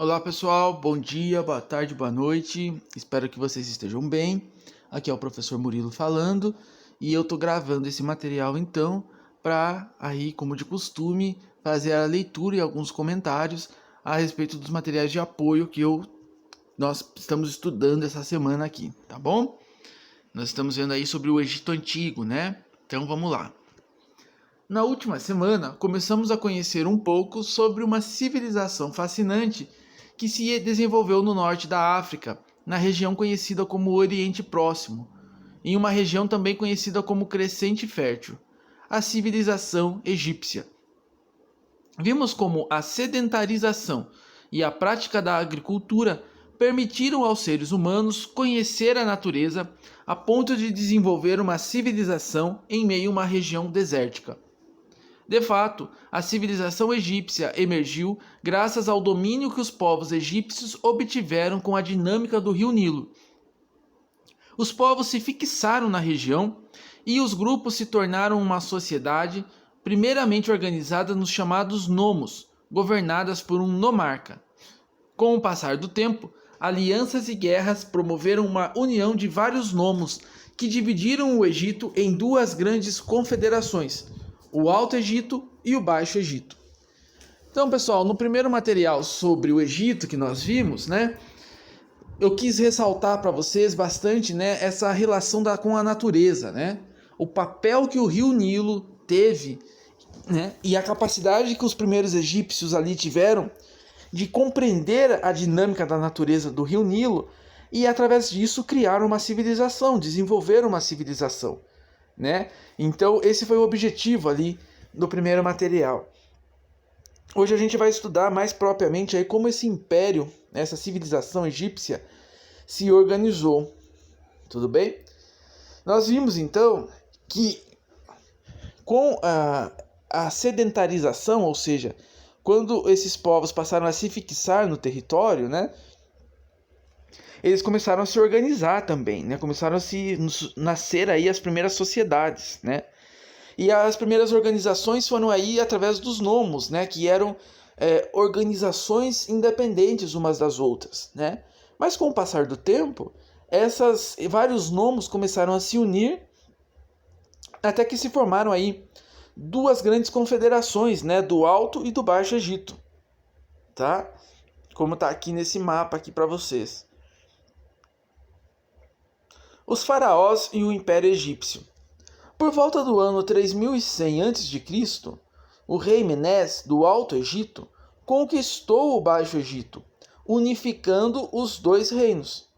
Olá pessoal, bom dia, boa tarde, boa noite, espero que vocês estejam bem. Aqui é o professor Murilo falando e eu tô gravando esse material então para aí, como de costume, fazer a leitura e alguns comentários a respeito dos materiais de apoio que nós estamos estudando essa semana aqui, tá bom? Nós estamos vendo aí sobre o Egito Antigo, né? Então vamos lá. Na última semana, começamos a conhecer um pouco sobre uma civilização fascinante que se desenvolveu no norte da África, na região conhecida como Oriente Próximo, em uma região também conhecida como Crescente Fértil, a civilização egípcia. Vimos como a sedentarização e a prática da agricultura permitiram aos seres humanos conhecer a natureza a ponto de desenvolver uma civilização em meio a uma região desértica. De fato, a civilização egípcia emergiu graças ao domínio que os povos egípcios obtiveram com a dinâmica do rio Nilo. Os povos se fixaram na região e os grupos se tornaram uma sociedade primeiramente organizada nos chamados nomos, governadas por um nomarca. Com o passar do tempo, alianças e guerras promoveram uma união de vários nomos que dividiram o Egito em duas grandes confederações, o Alto Egito e o Baixo Egito. Então, pessoal, no primeiro material sobre o Egito que nós vimos, né, eu quis ressaltar para vocês bastante, né, essa relação com a natureza, né, o papel que o rio Nilo teve, né, e a capacidade que os primeiros egípcios ali tiveram de compreender a dinâmica da natureza do rio Nilo e, através disso, criar uma civilização, desenvolver uma civilização, né? Então, esse foi o objetivo ali do primeiro material. Hoje a gente vai estudar mais propriamente aí como esse império, essa civilização egípcia, se organizou. Tudo bem? Nós vimos, então, que com a sedentarização, ou seja, quando esses povos passaram a se fixar no território, né, eles começaram a se organizar também, né, começaram a nascer aí as primeiras sociedades, né, e as primeiras organizações foram aí através dos nomos, né, que eram organizações independentes umas das outras, né, mas com o passar do tempo, vários nomos começaram a se unir até que se formaram aí duas grandes confederações, né, do Alto e do Baixo Egito, tá? Como tá aqui nesse mapa aqui para vocês. Os faraós e o Império Egípcio. Por volta do ano 3100 a.C., o rei Menés do Alto Egito conquistou o Baixo Egito, unificando os dois reinos.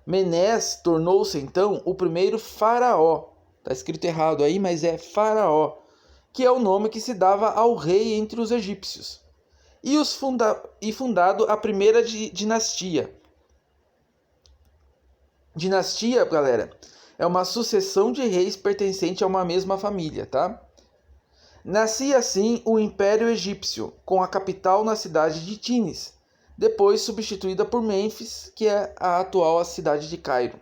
Menés tornou-se então o primeiro faraó. Tá escrito errado aí, mas é faraó, que é o nome que se dava ao rei entre os egípcios, e fundado a primeira dinastia. Dinastia, galera, é uma sucessão de reis pertencente a uma mesma família, tá? Nascia assim o Império Egípcio, com a capital na cidade de Tínis, depois substituída por Mênfis, que é a atual cidade de Cairo.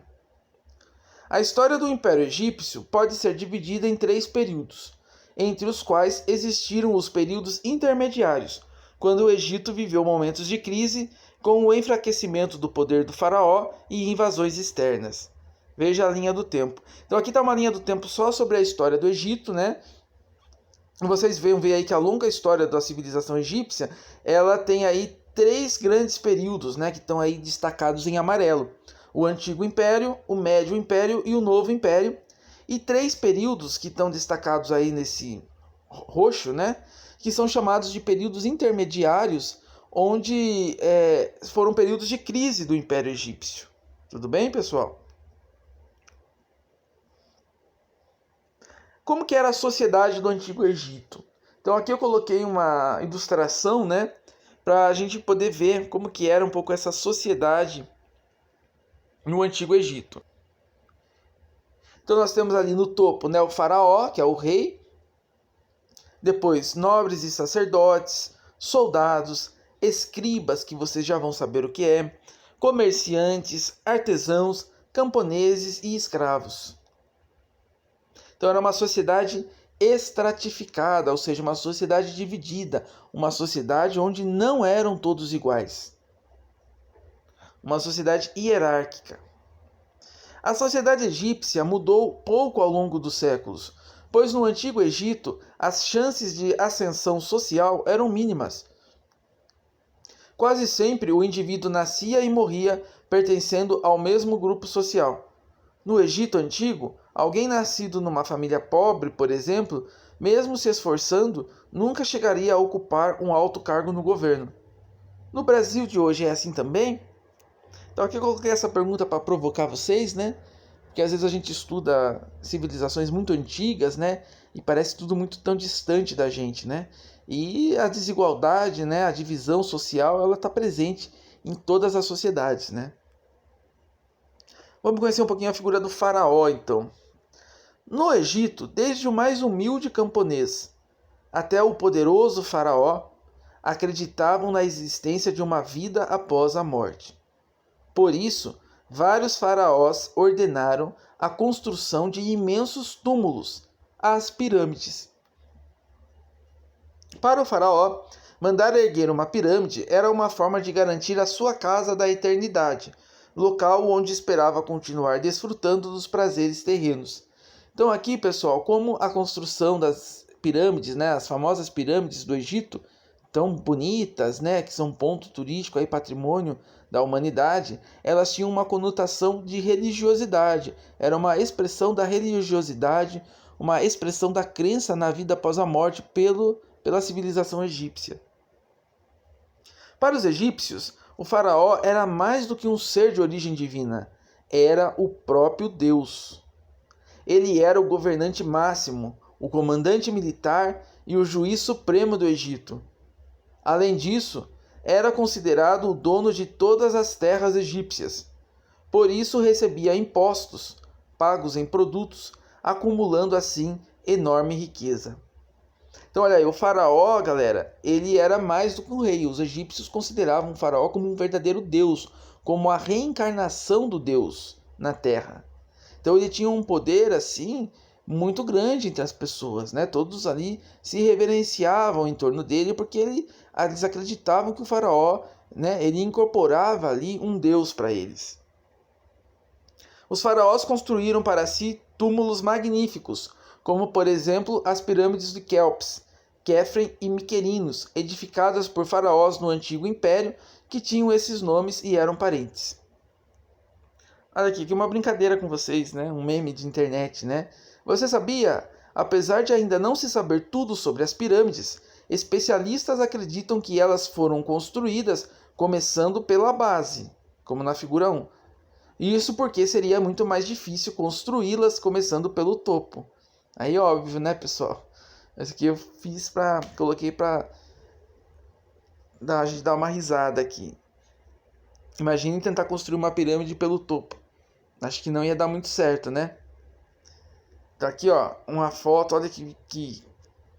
A história do Império Egípcio pode ser dividida em 3 períodos, entre os quais existiram os períodos intermediários, quando o Egito viveu momentos de crise com o enfraquecimento do poder do faraó e invasões externas. Veja a linha do tempo. Então aqui está uma linha do tempo só sobre a história do Egito, né? Vocês vão ver aí que a longa história da civilização egípcia, ela tem aí 3 grandes períodos, né, que estão aí destacados em amarelo. O Antigo Império, o Médio Império e o Novo Império. E 3 períodos que estão destacados aí nesse roxo, né, que são chamados de períodos intermediários, onde foram períodos de crise do Império Egípcio. Tudo bem, pessoal? Como que era a sociedade do Antigo Egito? Então aqui eu coloquei uma ilustração, né, para a gente poder ver como que era um pouco essa sociedade no Antigo Egito. Então nós temos ali no topo, né, o faraó, que é o rei, depois nobres e sacerdotes, soldados, escribas, que vocês já vão saber o que é, comerciantes, artesãos, camponeses e escravos. Então era uma sociedade estratificada, ou seja, uma sociedade dividida, uma sociedade onde não eram todos iguais. uma sociedade hierárquica. A sociedade egípcia mudou pouco ao longo dos séculos, pois no Antigo Egito as chances de ascensão social eram mínimas. Quase sempre o indivíduo nascia e morria pertencendo ao mesmo grupo social. No Egito Antigo, alguém nascido numa família pobre, por exemplo, mesmo se esforçando, nunca chegaria a ocupar um alto cargo no governo. No Brasil de hoje é assim também? Então aqui eu coloquei essa pergunta para provocar vocês, né? Porque às vezes a gente estuda civilizações muito antigas, né? E parece tudo muito tão distante da gente, né? E a desigualdade, né? A divisão social, ela está presente em todas as sociedades, né? Vamos conhecer um pouquinho a figura do faraó, então. No Egito, desde o mais humilde camponês até o poderoso faraó, acreditavam na existência de uma vida após a morte. Por isso, vários faraós ordenaram a construção de imensos túmulos, as pirâmides. Para o faraó, mandar erguer uma pirâmide era uma forma de garantir a sua casa da eternidade, local onde esperava continuar desfrutando dos prazeres terrenos. Então aqui, pessoal, como a construção das pirâmides, né, as famosas pirâmides do Egito, tão bonitas, né, que são ponto turístico, aí, patrimônio da humanidade, elas tinham uma conotação de religiosidade. Era uma expressão da religiosidade, uma expressão da crença na vida após a morte pela civilização egípcia. Para os egípcios, o faraó era mais do que um ser de origem divina, era o próprio Deus. Ele era o governante máximo, o comandante militar e o juiz supremo do Egito. Além disso, era considerado o dono de todas as terras egípcias. Por isso recebia impostos, pagos em produtos, acumulando assim enorme riqueza. Então olha aí, o faraó, galera, ele era mais do que um rei. Os egípcios consideravam o faraó como um verdadeiro deus, como a reencarnação do Deus na terra. Então ele tinha um poder assim muito grande entre as pessoas, né? Todos ali se reverenciavam em torno dele porque eles acreditavam que o faraó, né, ele incorporava ali um deus para eles. Os faraós construíram para si túmulos magníficos, como por exemplo as pirâmides de Quéops, Quéfren e Miquerinos, edificadas por faraós no Antigo Império que tinham esses nomes e eram parentes. Olha aqui, que uma brincadeira com vocês, né? Um meme de internet, né? Você sabia? Apesar de ainda não se saber tudo sobre as pirâmides, especialistas acreditam que elas foram construídas começando pela base, como na figura 1. Isso porque seria muito mais difícil construí-las começando pelo topo. Aí óbvio, né, pessoal? Esse aqui eu coloquei pra a gente dar uma risada aqui. Imagine tentar construir uma pirâmide pelo topo. Acho que não ia dar muito certo, né? Tá aqui, ó, uma foto, olha que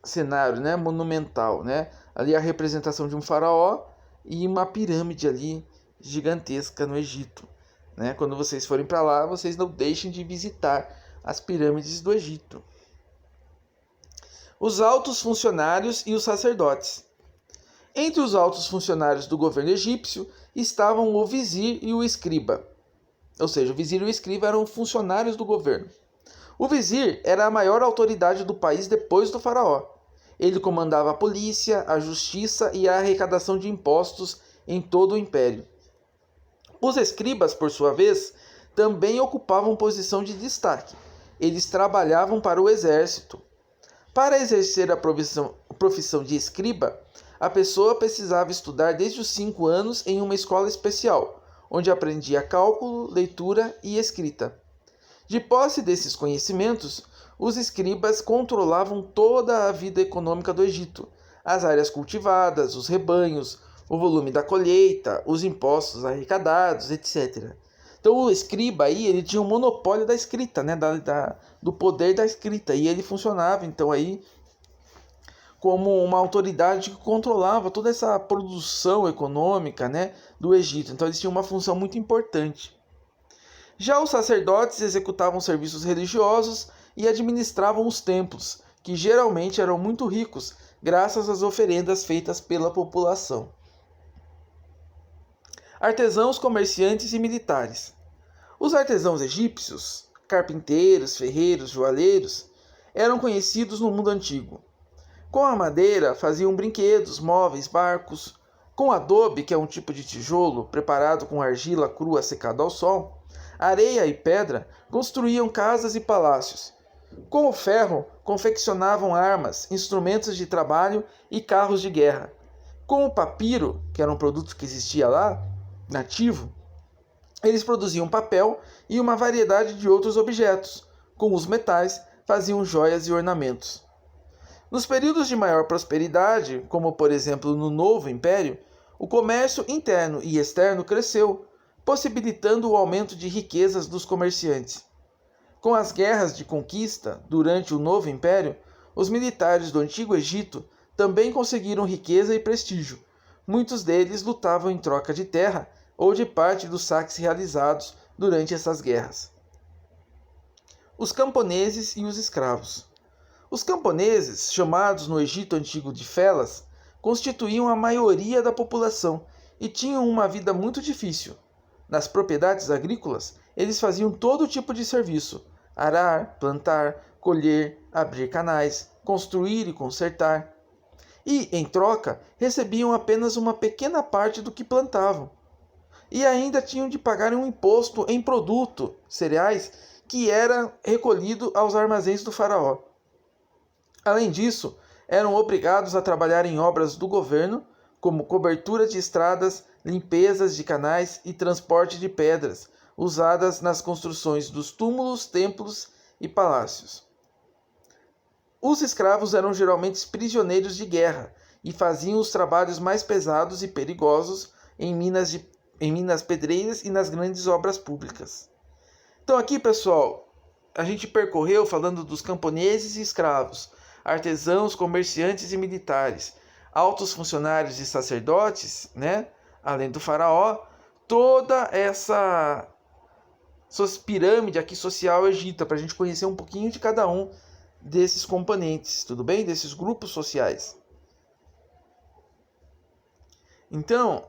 cenário, né? Monumental, né? Ali a representação de um faraó e uma pirâmide ali gigantesca no Egito, né? Quando vocês forem para lá, vocês não deixem de visitar as pirâmides do Egito. Os altos funcionários e os sacerdotes. Entre os altos funcionários do governo egípcio estavam o vizir e o escriba. Ou seja, o vizir e o escriba eram funcionários do governo. O vizir era a maior autoridade do país depois do faraó. Ele comandava a polícia, a justiça e a arrecadação de impostos em todo o império. Os escribas, por sua vez, também ocupavam posição de destaque. Eles trabalhavam para o exército. Para exercer a profissão de escriba, a pessoa precisava estudar desde os 5 anos em uma escola especial, onde aprendia cálculo, leitura e escrita. De posse desses conhecimentos, os escribas controlavam toda a vida econômica do Egito, as áreas cultivadas, os rebanhos, o volume da colheita, os impostos arrecadados, etc. Então o escriba aí, ele tinha um monopólio da escrita, né? Do poder da escrita, e ele funcionava então aí como uma autoridade que controlava toda essa produção econômica, né, do Egito. Então eles tinham uma função muito importante. Já os sacerdotes executavam serviços religiosos e administravam os templos, que geralmente eram muito ricos, graças às oferendas feitas pela população. artesãos, comerciantes e militares. Os artesãos egípcios, carpinteiros, ferreiros, joalheiros, eram conhecidos no mundo antigo. Com a madeira faziam brinquedos, móveis, barcos. Com adobe, que é um tipo de tijolo preparado com argila crua secada ao sol, areia e pedra, construíam casas e palácios. Com o ferro, confeccionavam armas, instrumentos de trabalho e carros de guerra. Com o papiro, que era um produto que existia lá, nativo, eles produziam papel e uma variedade de outros objetos. Com os metais, faziam joias e ornamentos. Nos períodos de maior prosperidade, como por exemplo no Novo Império, o comércio interno e externo cresceu, possibilitando o aumento de riquezas dos comerciantes. Com as guerras de conquista durante o Novo Império, os militares do Antigo Egito também conseguiram riqueza e prestígio. Muitos deles lutavam em troca de terra ou de parte dos saques realizados durante essas guerras. Os camponeses e os escravos. Os camponeses, chamados no Egito Antigo de felas, constituíam a maioria da população e tinham uma vida muito difícil. Nas propriedades agrícolas, eles faziam todo tipo de serviço: arar, plantar, colher, abrir canais, construir e consertar. E, em troca, recebiam apenas uma pequena parte do que plantavam. E ainda tinham de pagar um imposto em produto, cereais, que era recolhido aos armazéns do faraó. Além disso, eram obrigados a trabalhar em obras do governo, como cobertura de estradas, limpezas de canais e transporte de pedras, usadas nas construções dos túmulos, templos e palácios. Os escravos eram geralmente prisioneiros de guerra e faziam os trabalhos mais pesados e perigosos em minas pedreiras e nas grandes obras públicas. Então aqui, pessoal, a gente percorreu falando dos camponeses e escravos, artesãos, comerciantes e militares, altos funcionários e sacerdotes, né? Além do faraó, toda essa pirâmide aqui social egípcia, para a gente conhecer um pouquinho de cada um desses componentes, tudo bem? Desses grupos sociais. Então,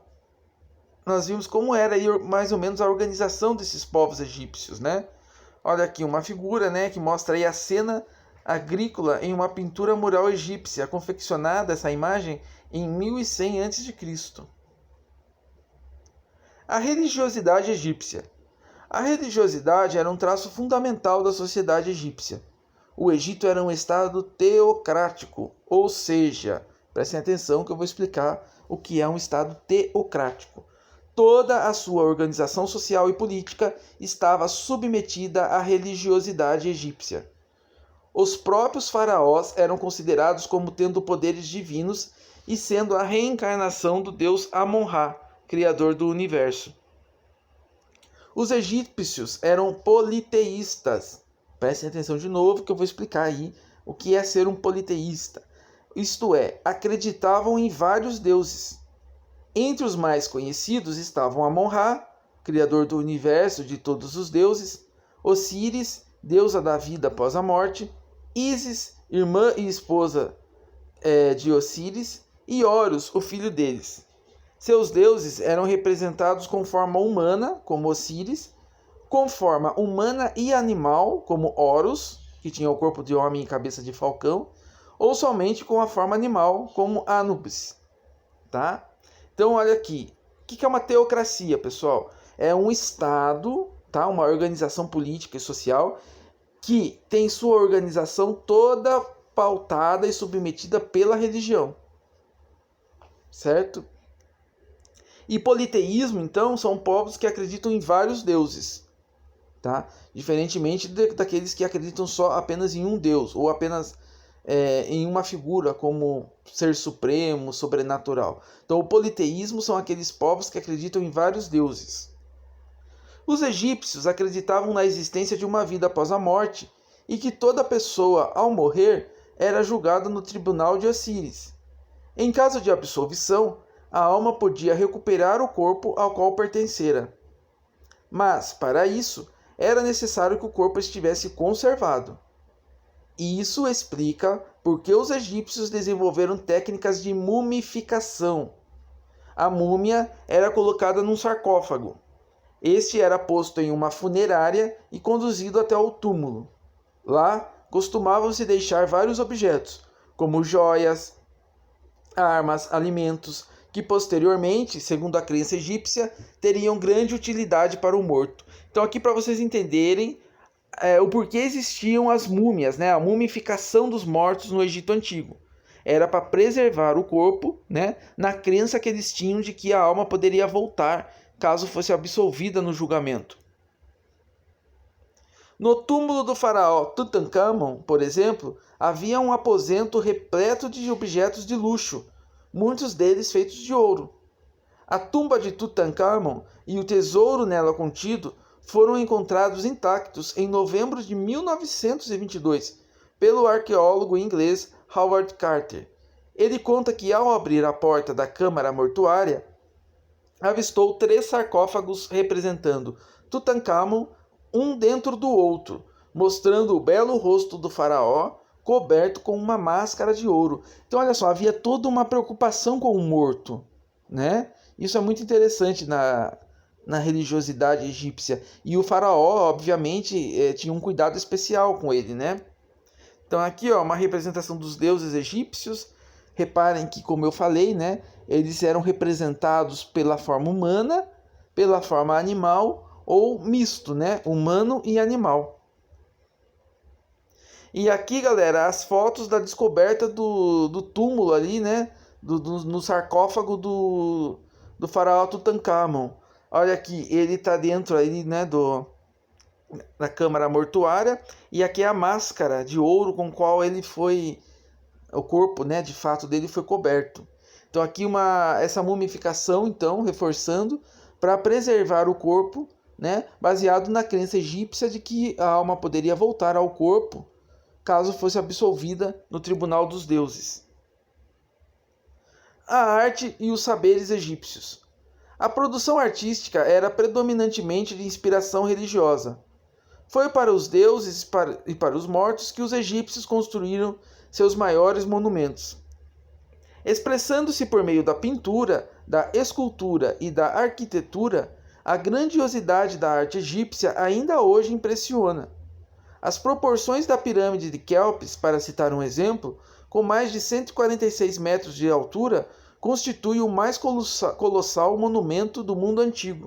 nós vimos como era aí mais ou menos a organização desses povos egípcios, né? Olha aqui uma figura, né, que mostra aí a cena agrícola em uma pintura mural egípcia, confeccionada essa imagem em 1100 a.C. A religiosidade egípcia. A religiosidade era um traço fundamental da sociedade egípcia. O Egito era um estado teocrático, ou seja, prestem atenção que eu vou explicar o que é um estado teocrático. Toda a sua organização social e política estava submetida à religiosidade egípcia. Os próprios faraós eram considerados como tendo poderes divinos e sendo a reencarnação do deus Amon-Ra, criador do universo. Os egípcios eram politeístas. Prestem atenção de novo que eu vou explicar aí o que é ser um politeísta. Isto é, acreditavam em vários deuses. Entre os mais conhecidos estavam Amon-Ra, criador do universo de todos os deuses, Osíris, deusa da vida após a morte, Ísis, irmã e esposa de Osíris, e Horus, o filho deles. Seus deuses eram representados com forma humana, como Osíris, com forma humana e animal, como Horus, que tinha o corpo de homem e cabeça de falcão, ou somente com a forma animal, como Anubis. Tá? Então, olha aqui. O que é uma teocracia, pessoal? É um Estado, tá? Uma organização política e social que tem sua organização toda pautada e submetida pela religião. Certo? E politeísmo, então, são povos que acreditam em vários deuses. Tá? Diferentemente daqueles que acreditam só apenas em um deus, ou apenas em uma figura como ser supremo, sobrenatural. Então, o politeísmo são aqueles povos que acreditam em vários deuses. Os egípcios acreditavam na existência de uma vida após a morte e que toda pessoa, ao morrer, era julgada no tribunal de Osíris. Em caso de absolvição, a alma podia recuperar o corpo ao qual pertencera. Mas, para isso, era necessário que o corpo estivesse conservado. E isso explica por que os egípcios desenvolveram técnicas de mumificação. a múmia era colocada num sarcófago. Este era posto em uma funerária e conduzido até o túmulo. Lá costumavam-se deixar vários objetos, como joias, armas, alimentos, que posteriormente, segundo a crença egípcia, teriam grande utilidade para o morto. Então aqui para vocês entenderem o porquê existiam as múmias, né? A mumificação dos mortos no Egito Antigo. Era para preservar o corpo, né? Na crença que eles tinham de que a alma poderia voltar caso fosse absolvida no julgamento. No túmulo do faraó Tutankhamon, por exemplo, havia um aposento repleto de objetos de luxo, muitos deles feitos de ouro. A tumba de Tutankhamon e o tesouro nela contido foram encontrados intactos em novembro de 1922 pelo arqueólogo inglês Howard Carter. Ele conta que, ao abrir a porta da câmara mortuária, avistou 3 sarcófagos representando Tutankhamon, um dentro do outro, mostrando o belo rosto do faraó coberto com uma máscara de ouro. Então, olha só, havia toda uma preocupação com o morto, né? Isso é muito interessante na religiosidade egípcia. E o faraó, obviamente, tinha um cuidado especial com ele, né? Então aqui, ó, uma representação dos deuses egípcios. Reparem que, como eu falei, né, eles eram representados pela forma humana, pela forma animal ou misto, né, humano e animal. E aqui, galera, as fotos da descoberta do túmulo ali, né, no sarcófago do faraó Tutankhamon. Olha aqui, ele está dentro aí, né, da câmara mortuária, e aqui é a máscara de ouro com qual ele foi, o corpo, né, de fato dele foi coberto. Então aqui essa mumificação, então, reforçando, para preservar o corpo, né, baseado na crença egípcia de que a alma poderia voltar ao corpo caso fosse absolvida no tribunal dos deuses. A arte e os saberes egípcios. A produção artística era predominantemente de inspiração religiosa. Foi para os deuses e para os mortos que os egípcios construíram seus maiores monumentos. Expressando-se por meio da pintura, da escultura e da arquitetura, a grandiosidade da arte egípcia ainda hoje impressiona. As proporções da pirâmide de Quéops, para citar um exemplo, com mais de 146 metros de altura, constitui o mais colossal monumento do mundo antigo.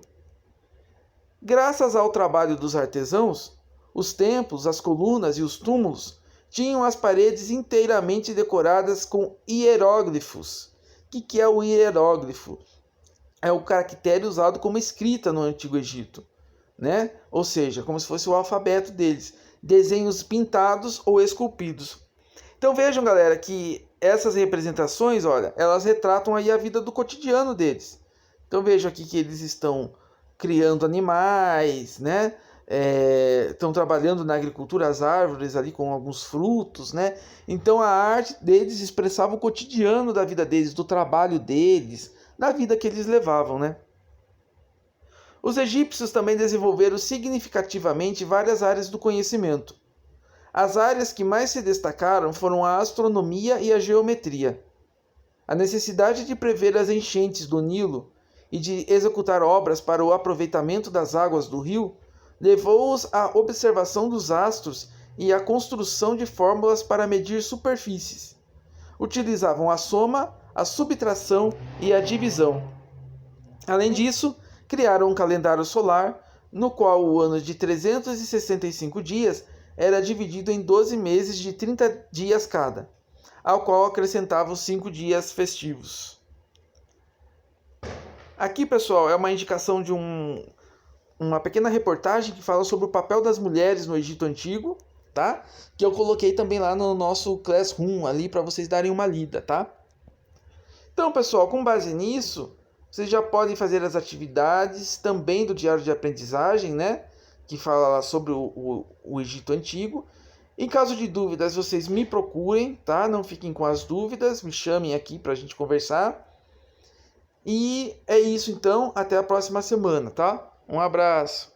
Graças ao trabalho dos artesãos, os templos, as colunas e os túmulos tinham as paredes inteiramente decoradas com hieróglifos. O que é o hieróglifo? É o caractere usado como escrita no Antigo Egito, né? Ou seja, como se fosse o alfabeto deles. Desenhos pintados ou esculpidos. Então vejam, galera, que essas representações, olha, elas retratam aí a vida do cotidiano deles. Então vejam aqui que eles estão criando animais, né? Estão trabalhando na agricultura, as árvores ali com alguns frutos, né? Então a arte deles expressava o cotidiano da vida deles, do trabalho deles, da vida que eles levavam, né? Os egípcios também desenvolveram significativamente várias áreas do conhecimento. As áreas que mais se destacaram foram a astronomia e a geometria. A necessidade de prever as enchentes do Nilo e de executar obras para o aproveitamento das águas do rio levou-os à observação dos astros e à construção de fórmulas para medir superfícies. Utilizavam a soma, a subtração e a divisão. Além disso, criaram um calendário solar, no qual o ano de 365 dias era dividido em 12 meses de 30 dias cada, ao qual acrescentavam 5 dias festivos. Aqui, pessoal, é uma indicação de uma pequena reportagem que fala sobre o papel das mulheres no Egito Antigo, tá? Que eu coloquei também lá no nosso Classroom, ali para vocês darem uma lida, tá? Então, pessoal, com base nisso, vocês já podem fazer as atividades também do diário de aprendizagem, né? Que fala sobre o Egito Antigo. Em caso de dúvidas, vocês me procurem, tá? Não fiquem com as dúvidas, me chamem aqui para a gente conversar. E é isso então, até a próxima semana, tá? Um abraço!